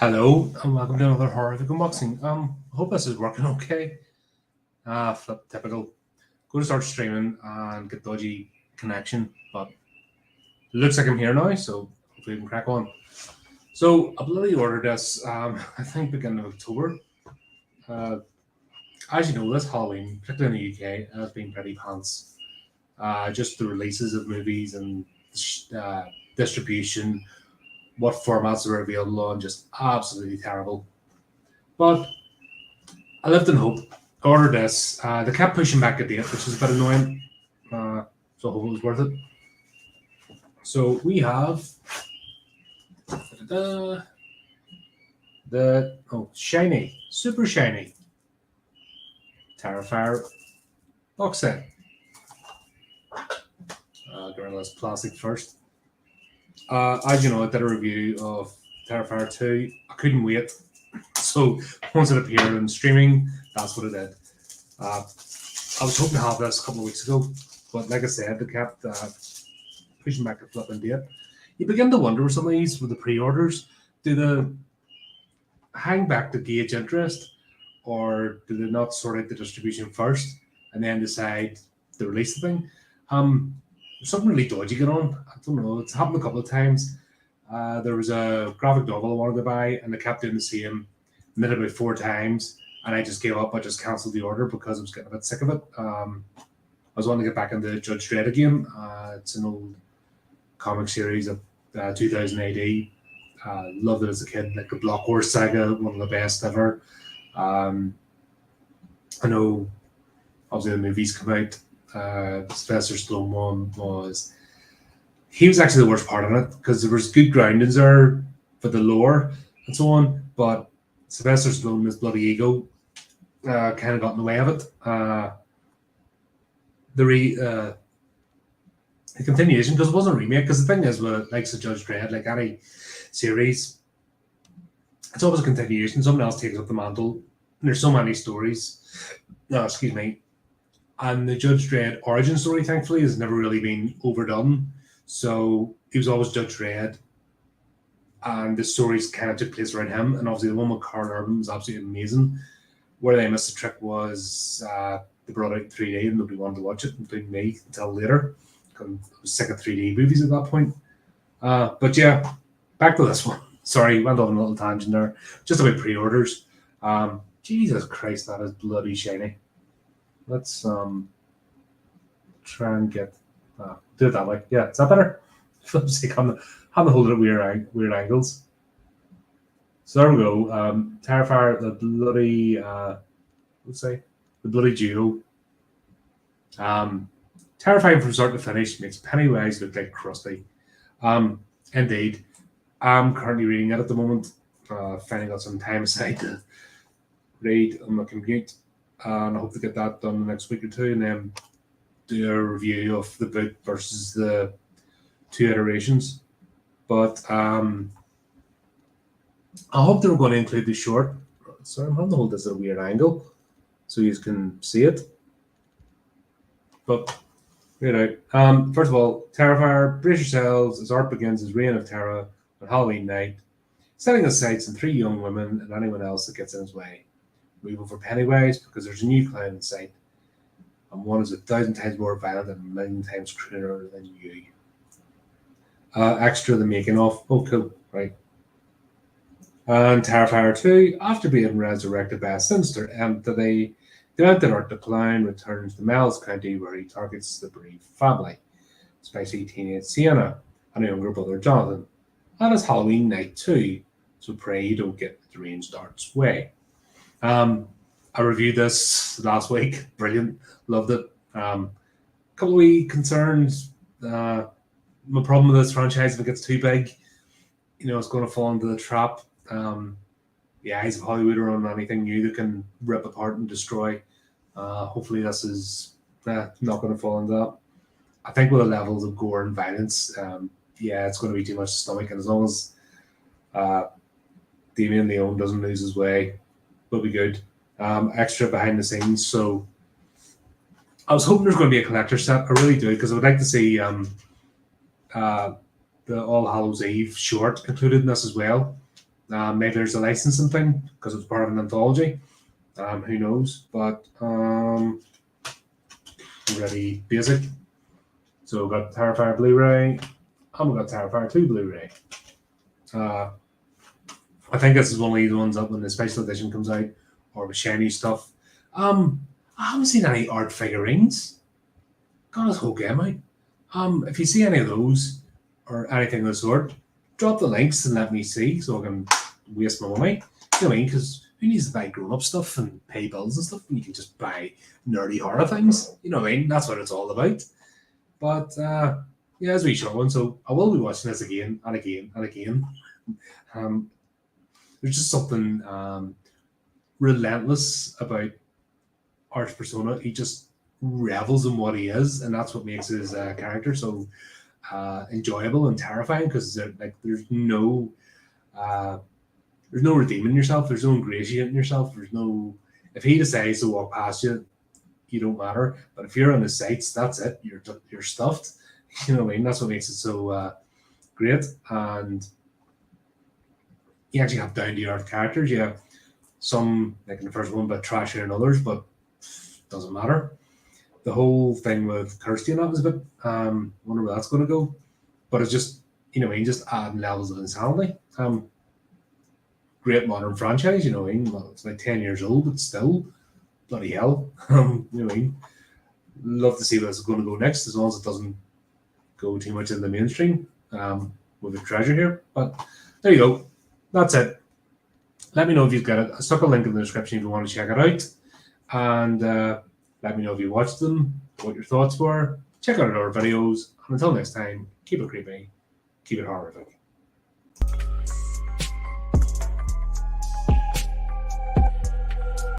Hello and welcome to another horrific unboxing. I hope this is working okay. Flip typical. Go to start streaming and get dodgy connection, but it looks like I'm here now, so hopefully we can crack on. So I bloody ordered this. I think beginning of October. Uh, as you know, this Halloween, particularly in the UK, has been pretty pants. Just the releases of movies and distribution, what formats are available on, just absolutely terrible. But I lived in hope. Ordered this. They kept pushing back a date, which is a bit annoying. So I hope it was worth it. So we have the shiny, super shiny Terrifier Boxset. Get rid of this plastic first. As you know, I did a review of Terrifier 2. I couldn't wait. So once it appeared on streaming, that's what it did. I was hoping to have this a couple of weeks ago, but like I said, they kept pushing back the flipping date. You begin to wonder with some of these, with the pre-orders, do they hang back to gauge interest, or do they not sort out the distribution first and then decide to release the thing? There's something really dodgy going on. I don't know. It's happened a couple of times. There was a graphic novel I wanted to buy, and they kept doing the same. Did it about 4 times, and I just gave up. I just cancelled the order because I was getting a bit sick of it. I was wanting to get back into Judge Dredd again. It's an old comic series of 2000 AD. Loved it as a kid, like the Block Horse saga, one of the best ever. I know, obviously, the movies come out. Sylvester Stallone one he was actually the worst part of it because there was good groundings there for the lore and so on, but Sylvester Stallone, his bloody ego, kind of got in the way of it. The continuation, because it wasn't a remake. Because the thing is, with likes of Judge Dredd, like any series, it's always a continuation. Someone else takes up the mantle. And there's so many stories. No, excuse me. And the Judge Dredd origin story, thankfully, has never really been overdone. So he was always Judge Dredd, and the stories kind of took place around him. And obviously, the one with Carl Urban was absolutely amazing. Where they missed the trick was they brought out in 3D, and nobody wanted to watch it, including me, until later. I was sick of 3D movies at that point. But yeah, back to this one. Sorry, went on a little tangent there. Just about pre-orders. Jesus Christ, that is bloody shiny. Let's try and get do it that way. Yeah, is that better? For sake, I'm holding it at weird angles. So there we go. Terrifier, the bloody the bloody duo. Terrifying from start to finish, makes Pennywise look like Krusty. Indeed. I'm currently reading it at the moment. Finding out some time aside to read on my commute. And I hope to get that done the next week or two, and then do a review of the book versus the 2 iterations. But I hope they're going to include the short. Sorry, I'm having to hold this at a weird angle so you can see it. But first of all, Terrifier, brace yourselves as art begins his reign of terror on Halloween night, setting his sights on 3 young women and anyone else that gets in his way. Move over Pennywise because there's a new clown in sight, and one is 1,000 times more violent and 1,000,000 times crueler than you. Extra the making of. Oh, cool. Right. And Terrifier 2, after being resurrected by a sinister entity, the Antidote the Clown returns to Mel's County, where he targets the bereaved family, especially teenage Sienna and a younger brother Jonathan. And it's Halloween night too, so pray you don't get the deranged art's way. I reviewed this last week. Brilliant. Loved it. Couple of wee concerns. My problem with this franchise, if it gets too big, it's going to fall into the trap. The eyes of Hollywood are on anything new that can rip apart and destroy. Hopefully this is not going to fall into that. I think with the levels of gore and violence, it's going to be too much stomach. And as long as Damien Leone doesn't lose his way, we'll be good. Extra behind the scenes. So I was hoping there's going to be a collector set. I really do, because I would like to see the All Hallows Eve short included in this as well. Maybe there's a licensing thing because it's part of an anthology. Who knows? But really basic. So we've got Terrifier Blu-ray, and we've got Terrifier 2 Blu-ray. I think this is one of the ones that when the special edition comes out, or with shiny stuff. I haven't seen any art figurines. Got his whole game out. If you see any of those or anything of the sort, drop the links and let me see so I can waste my money. You know what I mean? Because who needs to buy grown-up stuff and pay bills and stuff when you can just buy nerdy horror things? You know what I mean? That's what it's all about. But yeah, as we showing, so I will be watching this again and again and again. There's just something relentless about Art's persona. He just revels in what he is, and that's what makes his character so enjoyable and terrifying. Because there's no redeeming yourself. There's no ingratiating yourself. There's no, if he decides to walk past you, you don't matter. But if you're on his sights, that's it. You're stuffed. You know what I mean? That's what makes it so great. And you actually have down to earth characters. You have some, like in the first one, but trashier than others, but doesn't matter. The whole thing with Kirsty and that was a bit wonder where that's going to go. But it's just, you know what I mean, just adding levels of insanity. Great modern franchise, you know what I mean? Well, it's like 10 years old, but still, bloody hell. You know what I mean? Love to see where it's going to go next, as long as it doesn't go too much in the mainstream. With a treasure here. But there you go. That's it. Let me know if you've got it. I stuck a link in the description if you want to check it out. And let me know if you watched them, what your thoughts were. Check out our other videos. And until next time, keep it creepy, keep it horrific.